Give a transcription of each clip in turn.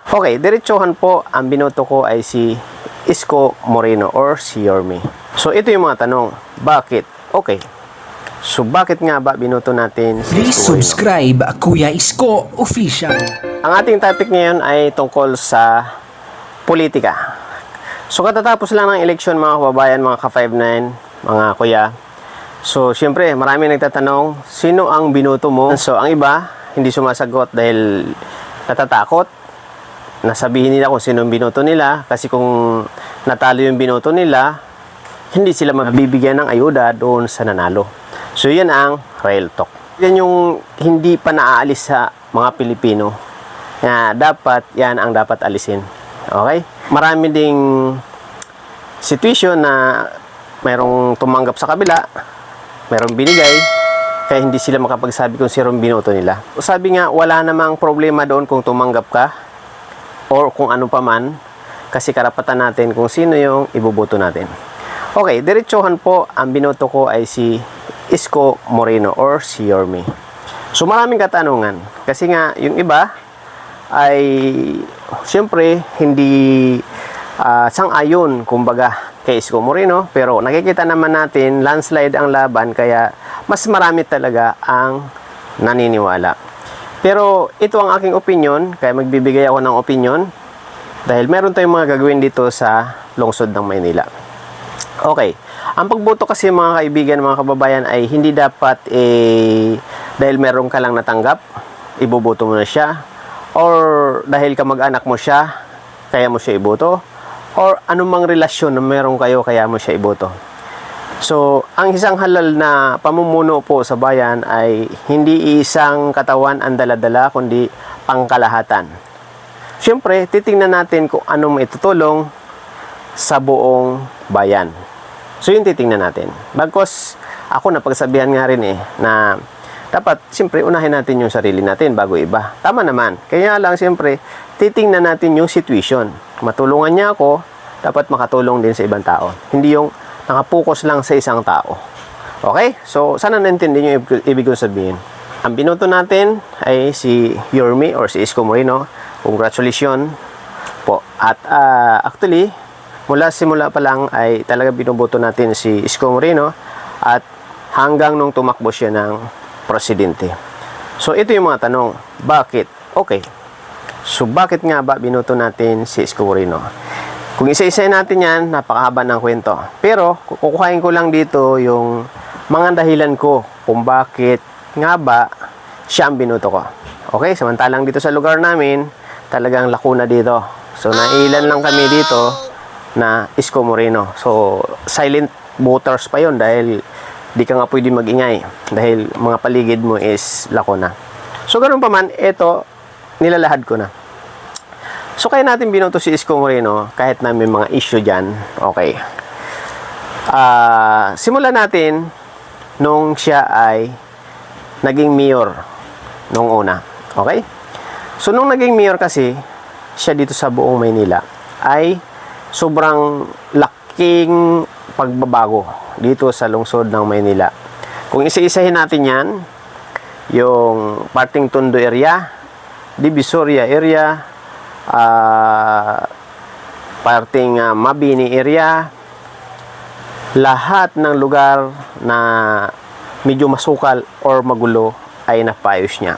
Okay, diretsuhan po, ang binoto ko ay si Isko Moreno or si Yorme. So, ito yung mga tanong. Bakit? Okay. So, bakit nga ba binoto natin si Please Isko Moreno? subscribe Kuya Isko Official. Ang ating topic ngayon ay tungkol sa politika. So, katatapos lang ng eleksyon mga kababayan, mga ka-59, mga kuya. So, syempre, marami nagtatanong, sino ang binoto mo? So, ang iba, hindi sumasagot dahil natatakot. Nasabihin nila kung sino ang binoto nila. Kasi kung natalo yung binoto nila, hindi sila mabibigyan ng ayuda doon sa nanalo. So, yan ang real talk. Yan yung hindi pa naaalis sa mga Pilipino. Yan ang dapat alisin. Okay? Marami ding situation na mayroong tumanggap sa kabila, mayroong binigay, kaya hindi sila makapagsabi kung sino binoto nila. Sabi nga, wala namang problema doon kung tumanggap ka or kung ano pa man, kasi karapatan natin kung sino yung iboboto natin. Okay, diretsuhan po, ang binoto ko ay si Isko Moreno or si Yorme. So maraming katanungan, kasi nga yung iba ay siyempre hindi sang-ayon kumbaga kay Isko Moreno, pero nakikita naman natin landslide ang laban, kaya mas marami talaga ang naniniwala. Pero ito ang aking opinion, kaya magbibigay ako ng opinion dahil meron tayong mga gagawin dito sa lungsod ng Maynila. Okay, ang pagboto kasi mga kaibigan, mga kababayan ay hindi dapat dahil meron ka lang natanggap, iboboto mo na siya, or dahil kamag-anak mo siya, kaya mo siya iboto, or anumang relasyon na meron kayo, kaya mo siya iboto. So, ang isang halal na pamumuno po sa bayan ay hindi isang katawan ang dala-dala, kundi pangkalahatan. Siyempre, titingnan natin kung anong maitutulong sa buong bayan. So, yun titingnan natin. Bagkos, ako napagsabihan nga rin na dapat, siyempre, unahin natin yung sarili natin bago iba. Tama naman. Kaya lang, siyempre, titingnan natin yung situation. Matulungan niya ako, dapat makatulong din sa ibang tao. Hindi yung nakapokus lang sa isang tao. Okay? So, sana naintindihan yung ibig kong sabihin. Ang binoto natin ay si Yorme or si Isko Moreno. Congratulations po. At actually, mula simula pa lang ay talaga binoboto natin si Isko Moreno at hanggang nung tumakbo siya ng presidente. So, ito yung mga tanong. Bakit? Okay. So, bakit nga ba binoto natin si Isko Moreno? Kung isa-isa natin yan, napakahaba ng kwento. Pero, kukuhain ko lang dito yung mga dahilan ko kung bakit nga ba siya ang binoto ko. Okay, samantalang dito sa lugar namin, talagang lakuna dito. So, nailan lang kami dito na Isko Moreno. So, silent voters pa yon dahil di ka nga pwede mag-ingay dahil mga paligid mo is lakuna. So, ganun pa man, ito, nilalahad ko na. So, kaya natin binoto si Isko Moreno kahit na may mga issue dyan. Okay. Simulan natin nung siya ay naging mayor nung una. Okay? So, nung naging mayor kasi, siya dito sa buong Maynila ay sobrang laking pagbabago dito sa lungsod ng Maynila. Kung isa-isahin natin yan, yung parting Tondo area, Divisoria area, parting Mabini area, lahat ng lugar na medyo masukal or magulo ay napayos niya.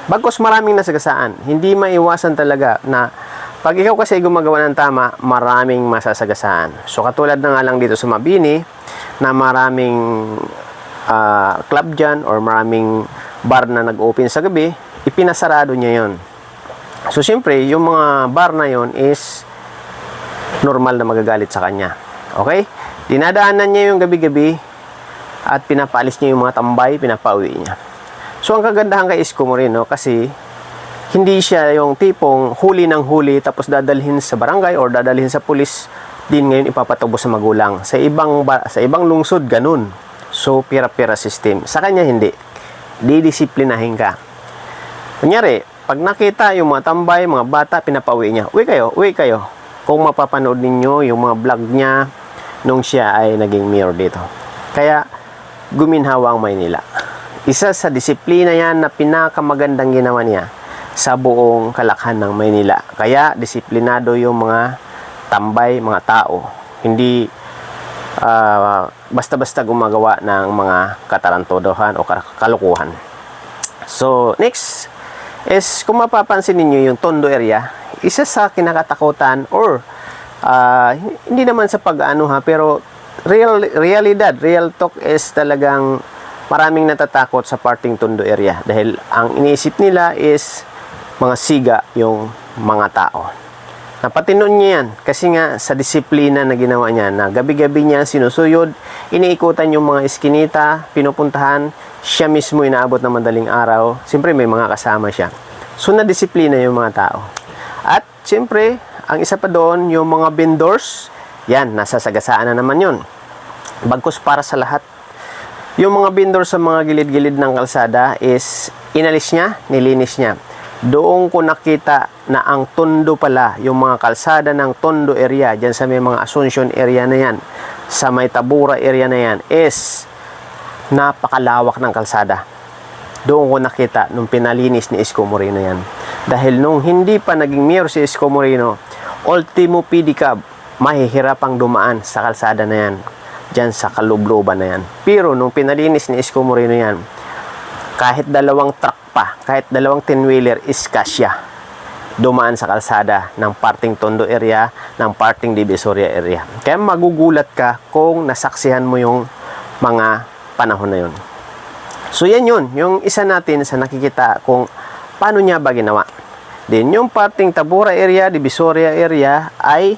Bagkos maraming nasagasaan, hindi maiwasan talaga na pag ikaw kasi gumagawa ng tama, maraming masasagasaan. So katulad na nga lang dito sa Mabini na maraming club dyan or maraming bar na nag-open sa gabi, ipinasarado niya yon. So, siyempre, yung mga bar na yon is normal na magagalit sa kanya. Okay? Dinadaanan niya yung gabi-gabi at pinapaalis niya yung mga tambay, pinapauwi niya. So, ang kagandahan kay Isko Moreno kasi hindi siya yung tipong huli ng huli tapos dadalhin sa barangay or dadalhin sa pulis din ngayon ipapatubo sa magulang. Sa ibang lungsod, ganun. So, pira-pira system. Sa kanya, hindi. Didisiplinahin ka. Kunyari, pag nakita yung mga tambay, mga bata, pinapauwi niya. Uwi kayo. Kung mapapanood ninyo yung mga vlog niya nung siya ay naging mayor dito. Kaya, guminhawa ang Maynila. Isa sa disiplina yan na pinakamagandang ginawa niya. sa buong kalakhan ng Maynila. Kaya disiplinado yung mga tambay, mga tao. Hindi basta-basta gumagawa ng mga katarantodohan o kalukuhan. So, next is kung mapapansin ninyo yung Tondo area, isa sa kinakatakutan or hindi naman sa pag-ano ha, pero realidad, real talk is talagang maraming natatakot sa parting Tondo area dahil ang iniisip nila is mga siga yung mga tao. Napatinon niya yan kasi nga sa disiplina na ginawa niya na gabi-gabi niya sinusuyod, iniikutan yung mga iskinita, pinupuntahan, siya mismo inaabot ng madaling araw. Siyempre may mga kasama siya. So na-disiplina yung mga tao. At siyempre, ang isa pa doon, yung mga vendors, yan, nasa sagasaan na naman yun. Bagkus para sa lahat. Yung mga vendors sa mga gilid-gilid ng kalsada is inalis niya, nilinis niya. Doon ko nakita na ang Tondo pala, yung mga kalsada ng Tondo area, dyan sa may mga Asuncion area na yan, sa may Tabura area na yan, is napakalawak ng kalsada. Doon ko nakita nung pinalinis ni Isko Moreno yan. Dahil nung hindi pa naging mayor si Isko Moreno, ultimo pedicab, mahihirapang dumaan sa kalsada na yan, dyan sa kalubloban na yan. Pero nung pinalinis ni Isko Moreno yan, kahit dalawang truck pa, kahit dalawang 10-wheeler is kasya dumaan sa kalsada ng parting Tondo area, ng parting Divisoria area. Kaya magugulat ka kung nasaksihan mo yung mga panahon na yun. So yan yun, yung isa natin sa nakikita kung paano niya ba ginawa. Then yung parting Tabura area, Divisoria area ay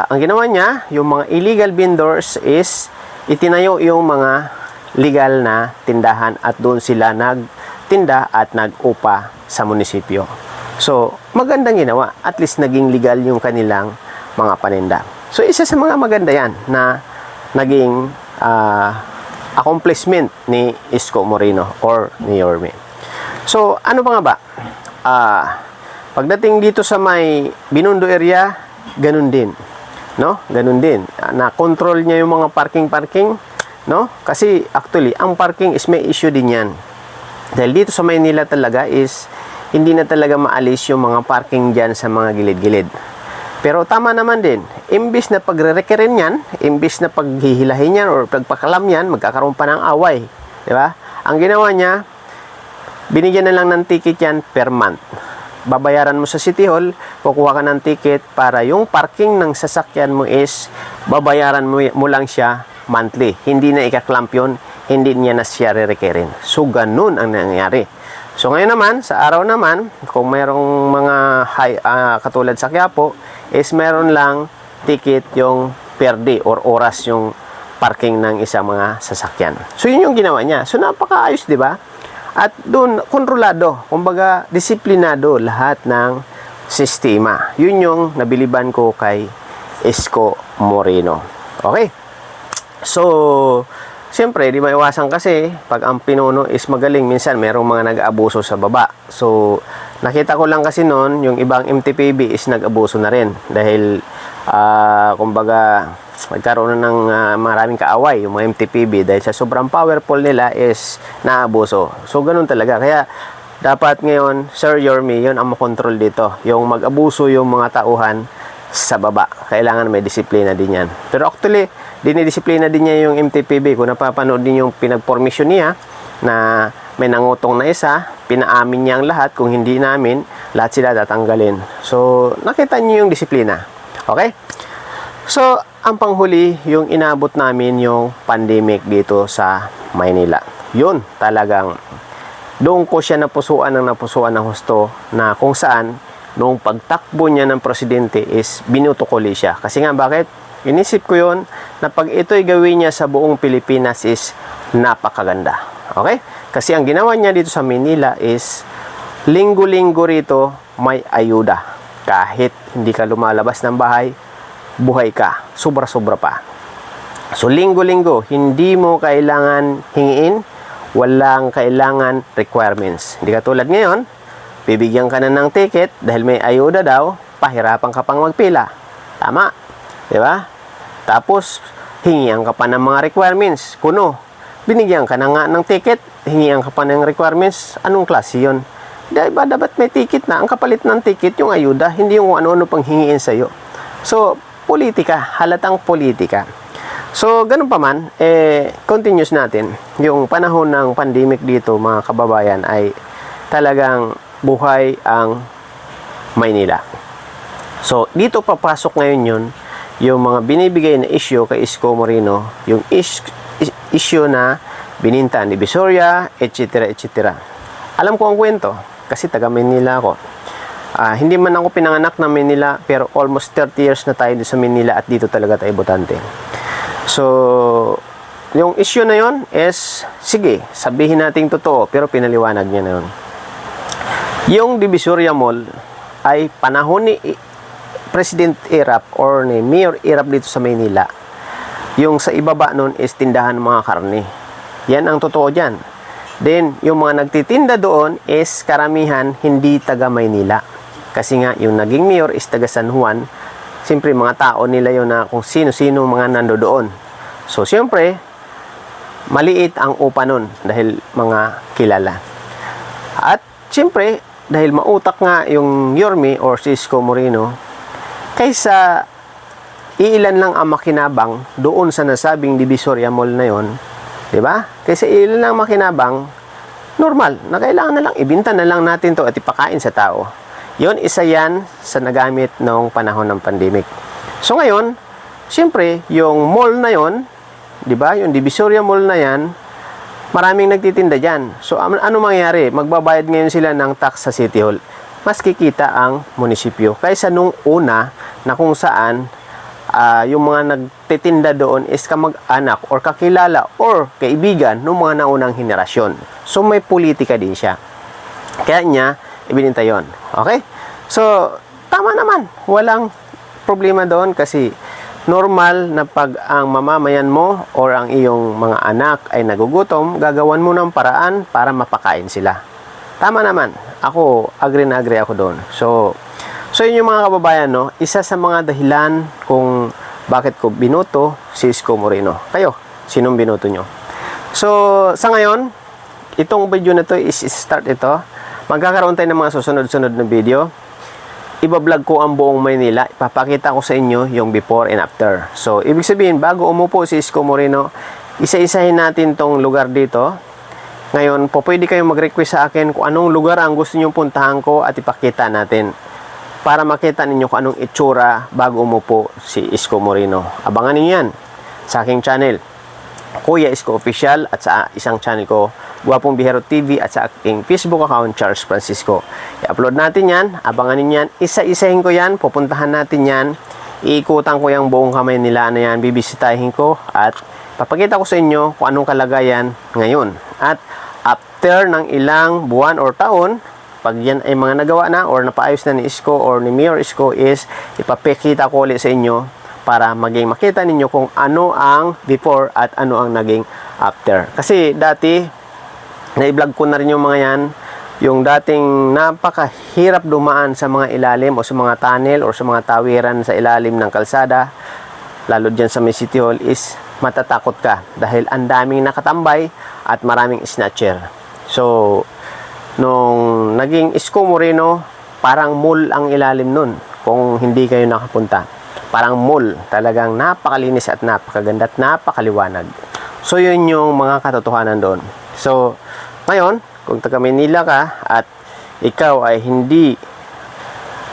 ang ginawa niya, yung mga illegal vendors is itinayo yung mga legal na tindahan at doon sila nagtinda at nag-upa sa munisipyo. So, magandang ginawa. At least naging legal yung kanilang mga paninda. So, isa sa mga maganda yan na naging accomplishment ni Isko Moreno or ni Yorme. So, ano pa nga ba? Pagdating dito sa may Binondo area, ganun din. No? Ganun din. Na-control niya yung mga parking, no? Kasi actually, ang parking is may issue din yan. Dahil dito sa Maynila talaga is hindi na talaga maalis yung mga parking dyan sa mga gilid-gilid. Pero tama naman din, imbis na pagre-rekirin yan, imbis na paghihilahin yan or pagpakalam yan, magkakaroon pa ng away. Diba? Ang ginawa niya, binigyan na lang ng ticket yan per month. Babayaran mo sa City Hall, kukuha ka ng ticket para yung parking ng sasakyan mo is babayaran mo lang siya monthly. Hindi na ikaklamp yun, hindi niya na siya re-rekirin. So, ganun ang nangyayari. So, ngayon naman, sa araw naman, kung mayroong mga katulad sa Quiapo, is meron lang ticket yung per day or oras yung parking ng isang mga sasakyan. So, yun yung ginawa niya. So, napakaayos, di ba? At doon, kontrolado, kumbaga, disiplinado lahat ng sistema. Yun yung nabiliban ko kay Isko Moreno. Okay? So, siyempre, di maiwasan kasi pag ang pinuno is magaling, minsan merong mga nag-aabuso sa baba. So, nakita ko lang kasi noon, yung ibang MTPB is nag-abuso na rin. Dahil, kumbaga, nagkaroon na ng maraming kaaway yung mga MTPB dahil sa sobrang powerful nila is naabuso. So, ganun talaga. Kaya, dapat ngayon, Sir Yorme, yun ang makontrol dito. Yung mag-abuso yung mga tauhan sa baba. Kailangan may disiplina din yan. Pero actually, dinidisiplina din niya yung MTPB. Kung napapanood din yung pinag-permission niya na may nangutong na isa, pinaamin niya ang lahat. Kung hindi namin, lahat sila tatanggalin. So, nakita niyo yung disiplina. Okay? So, ang panghuli, yung inabot namin yung pandemic dito sa Maynila. Yun, talagang doon ko siya napusuan ng husto na kung saan noong pagtakbo niya ng presidente is binutokoli siya. Kasi nga, bakit? Inisip ko yun na pag ito'y gawin niya sa buong Pilipinas is napakaganda. Okay? Kasi ang ginawa niya dito sa Manila is linggo-linggo rito may ayuda. Kahit hindi ka lumalabas ng bahay, buhay ka. Sobra-sobra pa. So, linggo-linggo, hindi mo kailangan hingiin, walang kailangan requirements. Hindi ka tulad ngayon, bibigyan ka na ng ticket dahil may ayuda daw, pahirapan ka pang magpila. Tama. Diba? Tapos, hingian ka pa ng mga requirements. Kuno, binigyan ka na nga ng ticket, hingian ka pa ng requirements. Anong klase yun? Diba, dapat may ticket na. Ang kapalit ng ticket, yung ayuda, hindi yung ano-ano pang hingiin sa'yo. So, politika, halatang politika. So, ganun pa man, continuous natin. Yung panahon ng pandemic dito, mga kababayan, ay talagang buhay ang Maynila. So, dito papasok ngayon yun, yung mga binibigay na issue kay Isko Moreno, yung issue na bininta ni Visoria, etc. etc. Alam ko ang kwento, kasi taga Maynila ako. Hindi man ako pinanganak na Maynila, pero almost 30 years na tayo sa Maynila at dito talaga tayo botante. So, yung issue na yon is, sige, sabihin natin totoo, pero pinaliwanag niya na yun. Yung Divisoria Mall ay panahon ni President Erap or ni Mayor Erap dito sa Maynila. Yung sa ibaba nun is tindahan ng mga karne. Yan ang totoo dyan. Then, yung mga nagtitinda doon is karamihan hindi taga Maynila. Kasi nga, yung naging mayor is taga San Juan. Siyempre, mga tao nila yun na kung sino-sino mga nando doon. So, siyempre, maliit ang upa nun dahil mga kilala. At, siyempre, dahil mautak nga yung Yorme or si Isko Moreno, kaysa iilan lang ang makinabang doon sa nasabing Divisoria Mall na yon, di ba? Kaysa iilan lang makinabang, normal, na kailangan na lang, ibinta na lang natin to at ipakain sa tao. Yon, isa yan sa nagamit noong panahon ng pandemic. So ngayon, siyempre, yung mall na yon, di ba? Yung Divisoria Mall na yan, maraming nagtitinda dyan. So ano mangyayari? Magbabayad ngayon sila ng tax sa City Hall. Mas kikita ang munisipyo kaysa nung una na kung saan yung mga nagtitinda doon is kamag-anak or kakilala or kaibigan ng mga naunang henerasyon. So may politika din siya. Kaya niya ibininta yon. Okay? So tama naman. Walang problema doon kasi normal na pag ang mamamayan mo or ang iyong mga anak ay nagugutom, gagawan mo ng paraan para mapakain sila. Tama naman. Ako, agree na agree ako doon. So yun yung mga kababayan, no? Isa sa mga dahilan kung bakit ko binoto si Isko Moreno. Kayo, sinong binoto nyo? So, sa ngayon, itong video na to is start ito. Magkakaroon tayo ng mga susunod-sunod na video. Ibablog ko ang buong Maynila. Ipapakita ko sa inyo yung before and after. So, ibig sabihin, bago umupo si Isko Moreno, isa-isahin natin tong lugar dito. Ngayon, pwede kayong mag-request sa akin kung anong lugar ang gusto nyo puntahan ko at ipakita natin para makita ninyo kung anong itsura bago umupo si Isko Moreno. Abangan niyo yan sa aking channel, Kuya Isko Official, at sa isang channel ko, Guwapong Bihero TV, at sa aking Facebook account, Charles Francisco. I-upload natin yan, abangan niyo yan, isa-isahin ko yan, pupuntahan natin yan, iikutan ko yung buong kamay nila na yan, bibisitahin ko, at papakita ko sa inyo kung anong kalagayan ngayon. At after ng ilang buwan or taon, pag yan ay mga nagawa na or napaayos na ni Isko or ni Mayor Isko, is ipapakita ko ulit sa inyo para maging makita ninyo kung ano ang before at ano ang naging after. Kasi dati, na-vlog ko na rin yung mga yan, yung dating napakahirap dumaan sa mga ilalim o sa mga tunnel o sa mga tawiran sa ilalim ng kalsada, lalo dyan sa may City Hall, is matatakot ka dahil ang daming nakatambay at maraming snatcher. So, nung naging Isko Moreno, parang mall ang ilalim nun kung hindi kayo nakapunta. Parang mall, talagang napakalinis at napakaganda at napakaliwanag. So, yun yung mga katotohanan doon. So, ngayon, kung taga Maynila ka at ikaw ay hindi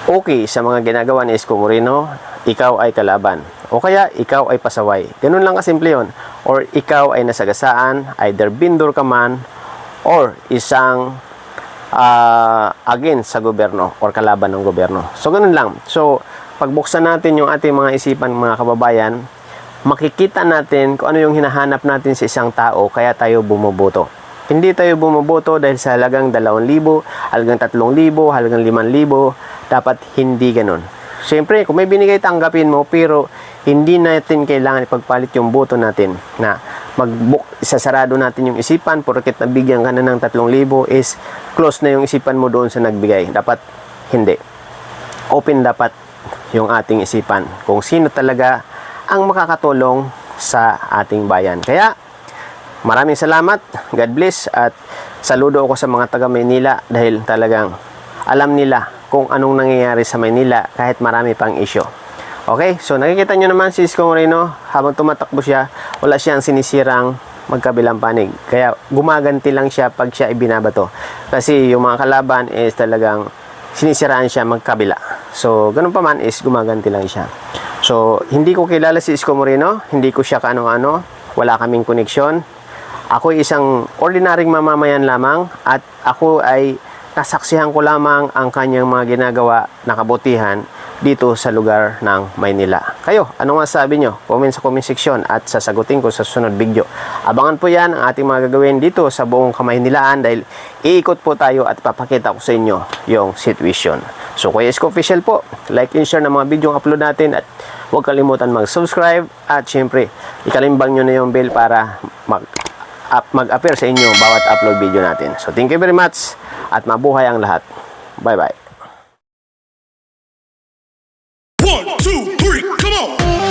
okay sa mga ginagawa ni Isko Moreno, ikaw ay kalaban. O kaya, ikaw ay pasaway. Ganun lang kasimple yun. Or ikaw ay nasagasaan, either bindor ka man, or isang against sa gobyerno, or kalaban ng gobyerno. So, ganun lang. So, pagbuksan natin yung ating mga isipan, mga kababayan, makikita natin kung ano yung hinahanap natin sa isang tao, kaya tayo bumoboto. Hindi tayo bumoboto dahil sa halagang 2,000, halagang 3,000, halagang 5,000. Dapat hindi ganun. Siyempre, kung may binigay, tanggapin mo, pero hindi natin kailangan ipagpalit yung boto natin na isasarado natin yung isipan porket nabigyan ka na ng 3,000 is close na yung isipan mo doon sa nagbigay. Dapat hindi. Open dapat yung ating isipan kung sino talaga ang makakatulong sa ating bayan. Kaya, maraming salamat. God bless. At saludo ako sa mga taga Maynila dahil talagang alam nila kung anong nangyayari sa Maynila kahit marami pang issue. Okay, so nakikita nyo naman si Isko Moreno, habang tumatakbo siya, wala siyang sinisirang magkabilang panig. Kaya gumaganti lang siya pag siya ibinabato. Kasi yung mga kalaban is talagang sinisiraan siya magkabila. So, ganun pa man is gumaganti lang siya. So, hindi ko kilala si Isko Moreno, hindi ko siya kaano-ano, wala kaming koneksyon. Ako ay isang ordinaryong mamamayan lamang at ako ay nasaksihan ko lamang ang kanyang mga ginagawa na kabutihan dito sa lugar ng Maynila. Kayo, ano masasabi nyo? Comment sa comment section at sasagutin ko sa sunod video. Abangan po yan ang ating mga gagawin dito sa buong Kamaynilaan dahil iikot po tayo at papakita ko sa inyo yung situation. So, Kuya Isko Official po, like and share ng mga video ang upload natin at huwag kalimutan mag-subscribe at syempre, ikalimbang nyo na yung bell para mag-appear sa inyo bawat upload video natin. So, thank you very much at mabuhay ang lahat. Bye-bye. 1, 2, 3, come on!